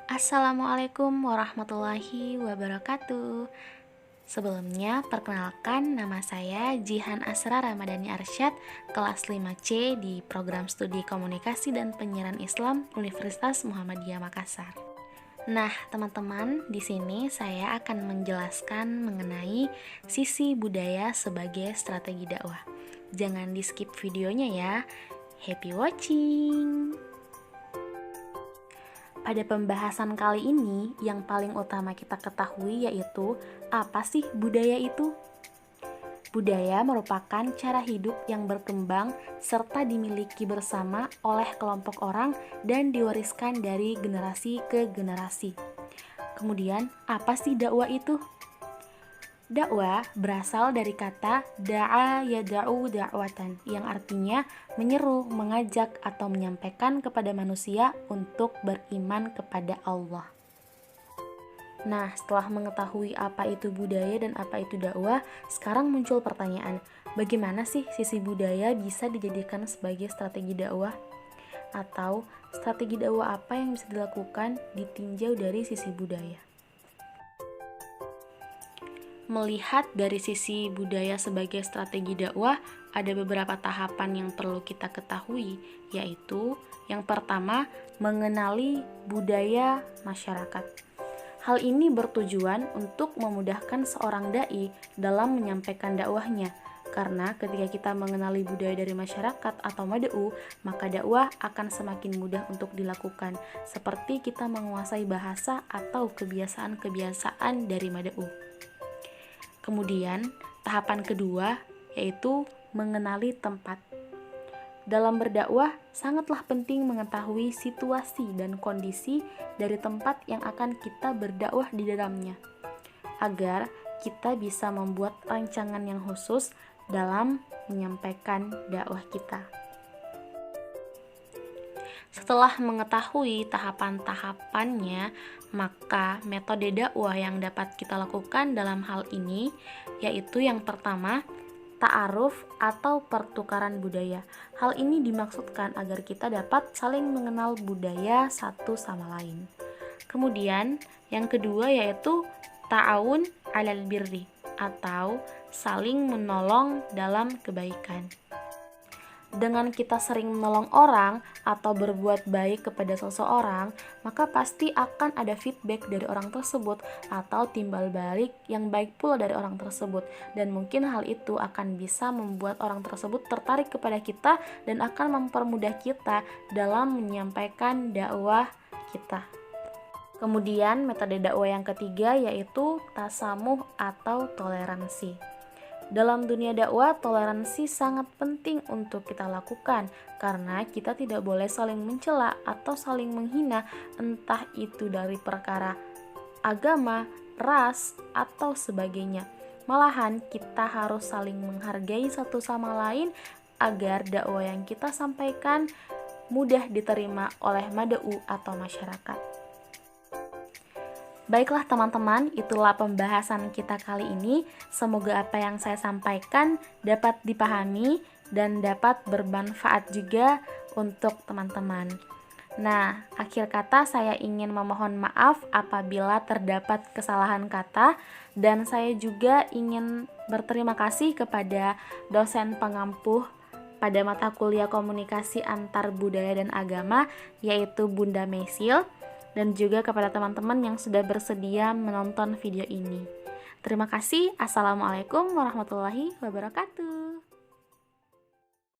Assalamualaikum warahmatullahi wabarakatuh. Sebelumnya, perkenalkan nama saya Jihan Asra Ramadhani Arsyad, kelas 5C di Program Studi Komunikasi dan Penyiaran Islam Universitas Muhammadiyah Makassar. Nah, teman-teman, di sini saya akan menjelaskan mengenai sisi budaya sebagai strategi dakwah. Jangan di-skip videonya ya. Happy watching! Pada pembahasan kali ini, yang paling utama kita ketahui yaitu apa sih budaya itu? Budaya merupakan cara hidup yang berkembang serta dimiliki bersama oleh kelompok orang dan diwariskan dari generasi ke generasi. Kemudian, apa sih dakwah itu? Dakwah berasal dari kata da'a yada'u da'watan yang artinya menyeru, mengajak, atau menyampaikan kepada manusia untuk beriman kepada Allah. Nah, setelah mengetahui apa itu budaya dan apa itu dakwah, sekarang muncul pertanyaan, bagaimana sih sisi budaya bisa dijadikan sebagai strategi dakwah? Atau strategi dakwah apa yang bisa dilakukan ditinjau dari sisi budaya? Melihat dari sisi budaya sebagai strategi dakwah, ada beberapa tahapan yang perlu kita ketahui, yaitu yang pertama, mengenali budaya masyarakat. Hal ini bertujuan untuk memudahkan seorang dai dalam menyampaikan dakwahnya, karena ketika kita mengenali budaya dari masyarakat atau mad'u, maka dakwah akan semakin mudah untuk dilakukan, seperti kita menguasai bahasa atau kebiasaan-kebiasaan dari mad'u. Kemudian, tahapan kedua yaitu mengenali tempat. Dalam berdakwah, sangatlah penting mengetahui situasi dan kondisi dari tempat yang akan kita berdakwah di dalamnya, agar kita bisa membuat rancangan yang khusus dalam menyampaikan dakwah kita. Setelah mengetahui tahapan-tahapannya, maka metode dakwah yang dapat kita lakukan dalam hal ini yaitu yang pertama, ta'aruf atau pertukaran budaya. Hal ini dimaksudkan agar kita dapat saling mengenal budaya satu sama lain. Kemudian, yang kedua yaitu ta'awun 'alal birri atau saling menolong dalam kebaikan. Dengan kita sering menolong orang atau berbuat baik kepada seseorang, maka pasti akan ada feedback dari orang tersebut atau timbal balik yang baik pula dari orang tersebut, dan mungkin hal itu akan bisa membuat orang tersebut tertarik kepada kita dan akan mempermudah kita dalam menyampaikan dakwah kita. Kemudian metode dakwah yang ketiga yaitu tasamuh atau toleransi. Dalam dunia dakwah, toleransi sangat penting untuk kita lakukan karena kita tidak boleh saling mencela atau saling menghina, entah itu dari perkara agama, ras, atau sebagainya. Malahan kita harus saling menghargai satu sama lain agar dakwah yang kita sampaikan mudah diterima oleh mad'u atau masyarakat. Baiklah teman-teman, itulah pembahasan kita kali ini. Semoga apa yang saya sampaikan dapat dipahami dan dapat bermanfaat juga untuk teman-teman. Nah, akhir kata saya ingin memohon maaf apabila terdapat kesalahan kata, dan saya juga ingin berterima kasih kepada dosen pengampuh pada mata kuliah komunikasi antar budaya dan agama, yaitu Bunda Mesil, dan juga kepada teman-teman yang sudah bersedia menonton video ini. Terima kasih. Assalamualaikum warahmatullahi wabarakatuh.